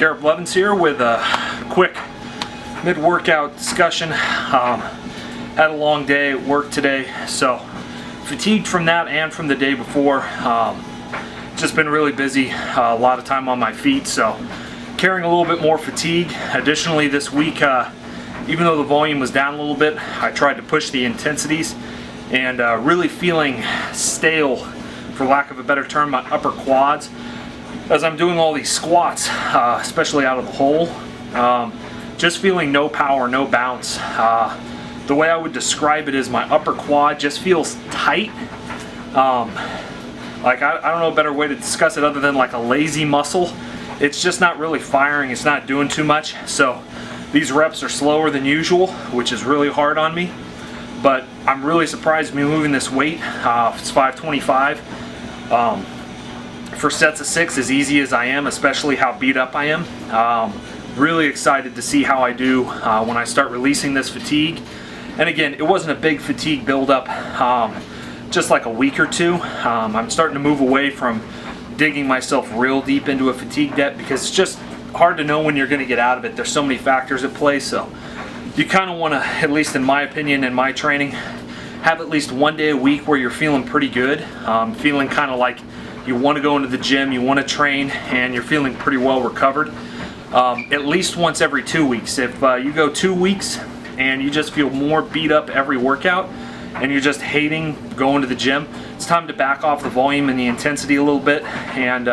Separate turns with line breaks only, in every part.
Garrett Blevins here with a quick mid-workout discussion. Had a long day at work today, so fatigued from that and from the day before. Just been really busy, a lot of time on my feet, so carrying a little bit more fatigue. Additionally, this week, even though the volume was down a little bit, I tried to push the intensities and really feeling stale, for lack of a better term, my upper quads as I'm doing all these squats, especially out of the hole. Just feeling no power, no bounce. The way I would describe it is my upper quad just feels tight. Like I don't know a better way to discuss it other than like a lazy muscle. It's just not really firing, it's not doing too much. So these reps are slower than usual, which is really hard on me. But I'm really surprised me moving this weight. It's 525. For sets of 6, as easy as I am, especially how beat up I am. Really excited to see how I do when I start releasing this fatigue. And again, it wasn't a big fatigue buildup, just like a week or two. I'm starting to move away from digging myself real deep into a fatigue debt because it's just hard to know when you're going to get out of it. There's so many factors at play, so you kind of want to, at least in my opinion, in my training, have at least one day a week where you're feeling pretty good, feeling kind of like you want to go into the gym, you want to train, and you're feeling pretty well recovered. At least once every 2 weeks. If you go 2 weeks and you just feel more beat up every workout and you're just hating going to the gym, it's time to back off the volume and the intensity a little bit and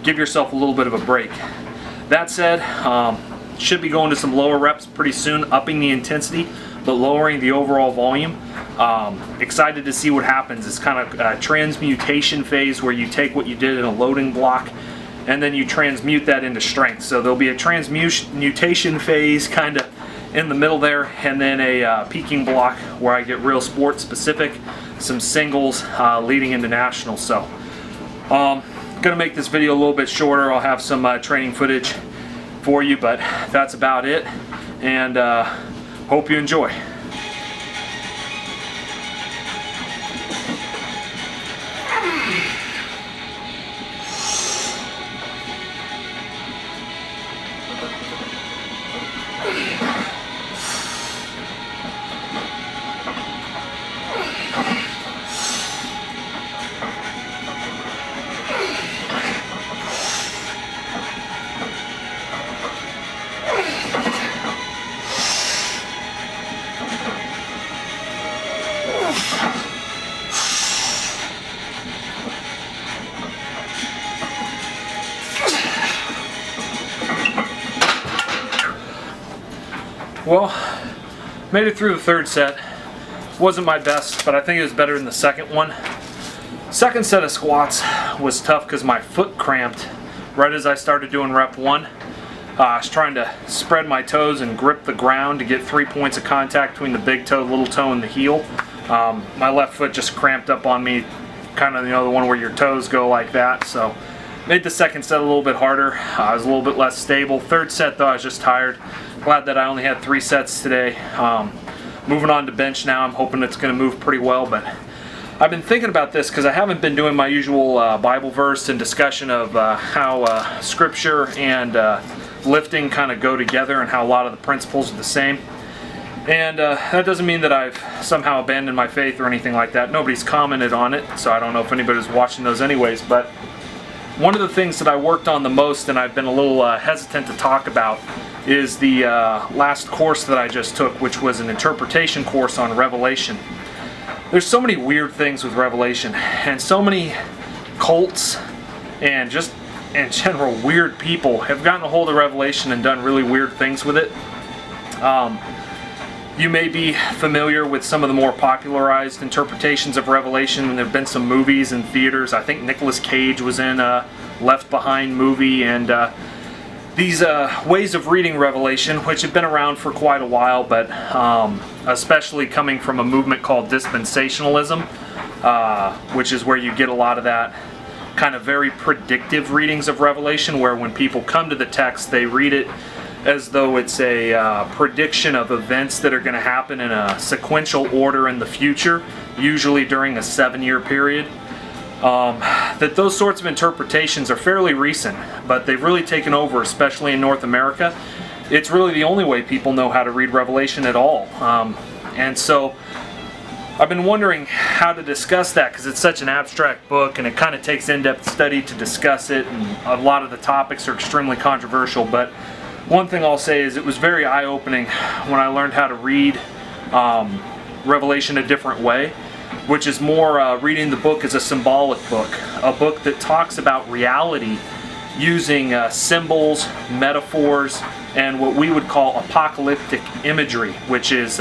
give yourself a little bit of a break. That said, should be going to some lower reps pretty soon, upping the intensity but lowering the overall volume. Excited to see what happens. It's kind of a transmutation phase where you take what you did in a loading block and then you transmute that into strength. So there'll be a transmutation phase kind of in the middle there, and then a peaking block where I get real sport specific, some singles leading into nationals. So gonna make this video a little bit shorter. I'll have some training footage for you, but that's about it, and hope you enjoy. Well, made it through the third set. Wasn't my best, but I think it was better than the second one. Second set of squats was tough because my foot cramped right as I started doing rep 1. I was trying to spread my toes and grip the ground to get 3 points of contact between the big toe, little toe, and the heel. My left foot just cramped up on me, kind of, you know, the one where your toes go like that. So made the second set a little bit harder. I was a little bit less stable. Third set though, I was just tired. Glad that I only had 3 sets today. Moving on to bench now. I'm hoping it's going to move pretty well, but I've been thinking about this because I haven't been doing my usual Bible verse and discussion of how scripture and lifting kind of go together and how a lot of the principles are the same. And that doesn't mean that I've somehow abandoned my faith or anything like that. Nobody's commented on it, so I don't know if anybody's watching those anyways, but one of the things that I worked on the most and I've been a little hesitant to talk about is the last course that I just took, which was an interpretation course on Revelation. There's so many weird things with Revelation, and so many cults and just in general weird people have gotten a hold of Revelation and done really weird things with it. You may be familiar with some of the more popularized interpretations of Revelation, and there have been some movies in theaters. I think Nicolas Cage was in a Left Behind movie, and these ways of reading Revelation, which have been around for quite a while, but especially coming from a movement called dispensationalism, which is where you get a lot of that kind of very predictive readings of Revelation, where when people come to the text, they read it as though it's a prediction of events that are going to happen in a sequential order in the future, usually during a 7-year period. that those sorts of interpretations are fairly recent, but they've really taken over, especially in North America. It's really the only way people know how to read Revelation at all. And so I've been wondering how to discuss that, because it's such an abstract book and it kind of takes in-depth study to discuss it, and a lot of the topics are extremely controversial. But one thing I'll say is it was very eye-opening when I learned how to read Revelation a different way, which is more reading the book as a symbolic book, a book that talks about reality using symbols, metaphors, and what we would call apocalyptic imagery, which is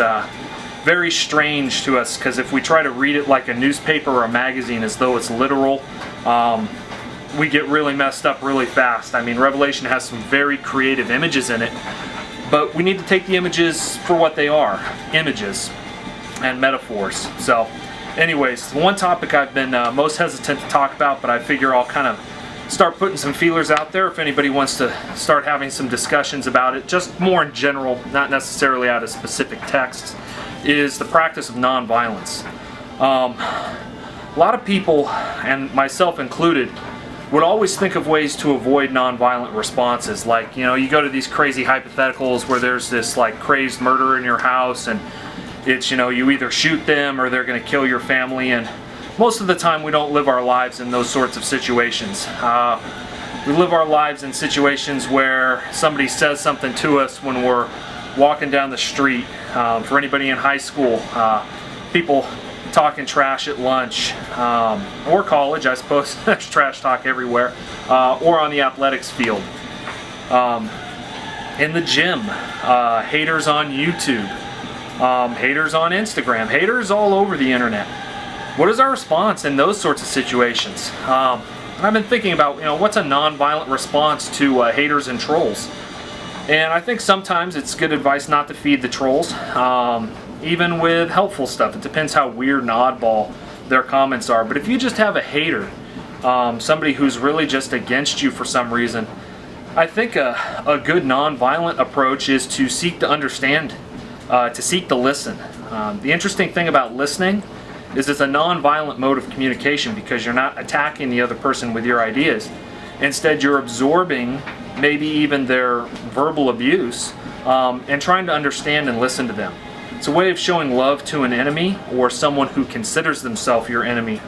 very strange to us, because if we try to read it like a newspaper or a magazine as though it's literal, we get really messed up really fast. I mean, Revelation has some very creative images in it, but we need to take the images for what they are, images and metaphors. So anyways, the one topic I've been most hesitant to talk about, but I figure I'll kind of start putting some feelers out there if anybody wants to start having some discussions about it, just more in general, not necessarily out of specific texts, is the practice of nonviolence. A lot of people, and myself included, would always think of ways to avoid nonviolent responses. Like, you know, you go to these crazy hypotheticals where there's this like crazed murderer in your house, and it's, you know, you either shoot them or they're going to kill your family, and most of the time we don't live our lives in those sorts of situations. We live our lives in situations where somebody says something to us when we're walking down the street. For anybody in high school, people talking trash at lunch, or college, I suppose. There's trash talk everywhere, or on the athletics field. In the gym, haters on YouTube, haters on Instagram, haters all over the internet. What is our response in those sorts of situations? And I've been thinking about, you know, what's a nonviolent response to haters and trolls? And I think sometimes it's good advice not to feed the trolls, even with helpful stuff. It depends how weird and oddball their comments are. But if you just have a hater, somebody who's really just against you for some reason, I think a good nonviolent approach is to seek to understand, to seek to listen. The interesting thing about listening is it's a nonviolent mode of communication, because you're not attacking the other person with your ideas. Instead, you're absorbing maybe even their verbal abuse, and trying to understand and listen to them. It's a way of showing love to an enemy or someone who considers themselves your enemy.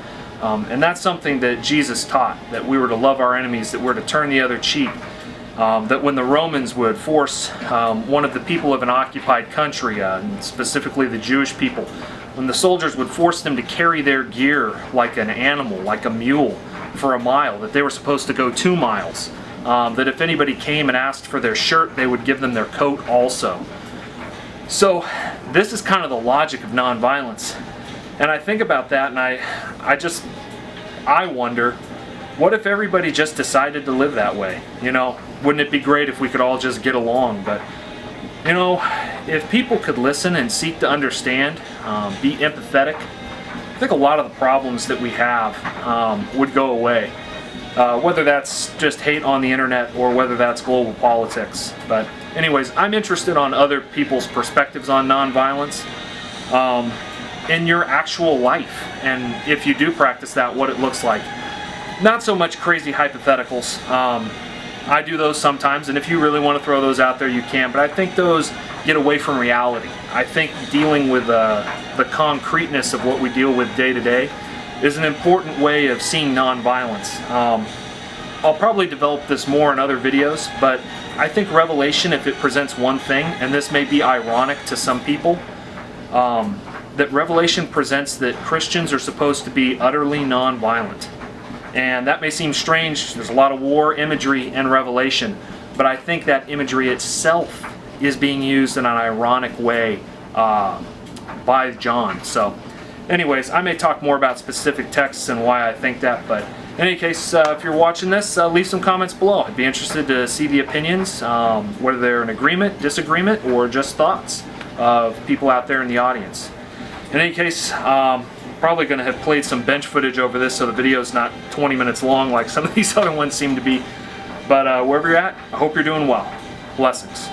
And that's something that Jesus taught, that we were to love our enemies, that we're to turn the other cheek. That when the Romans would force one of the people of an occupied country, specifically the Jewish people, when the soldiers would force them to carry their gear like an animal, like a mule, for a mile, that they were supposed to go 2 miles. That if anybody came and asked for their shirt, they would give them their coat also. So this is kind of the logic of nonviolence. And I think about that, and I wonder, what if everybody just decided to live that way? You know, wouldn't it be great if we could all just get along? But, you know, if people could listen and seek to understand, be empathetic, I think a lot of the problems that we have would go away. Whether that's just hate on the internet or whether that's global politics. But anyways, I'm interested on other people's perspectives on nonviolence in your actual life, and if you do practice that, what it looks like. Not so much crazy hypotheticals. I do those sometimes, and if you really want to throw those out there, you can, but I think those get away from reality. I think dealing with the concreteness of what we deal with day to day is an important way of seeing nonviolence. I'll probably develop this more in other videos, but I think Revelation, if it presents one thing, and this may be ironic to some people, that Revelation presents that Christians are supposed to be utterly nonviolent. And that may seem strange. There's a lot of war imagery in Revelation, but I think that imagery itself is being used in an ironic way by John. So anyways, I may talk more about specific texts and why I think that, but in any case, if you're watching this, leave some comments below. I'd be interested to see the opinions, whether they're in agreement, disagreement, or just thoughts of people out there in the audience. In any case, probably going to have played some bench footage over this so the video's not 20 minutes long like some of these other ones seem to be. But wherever you're at, I hope you're doing well. Blessings.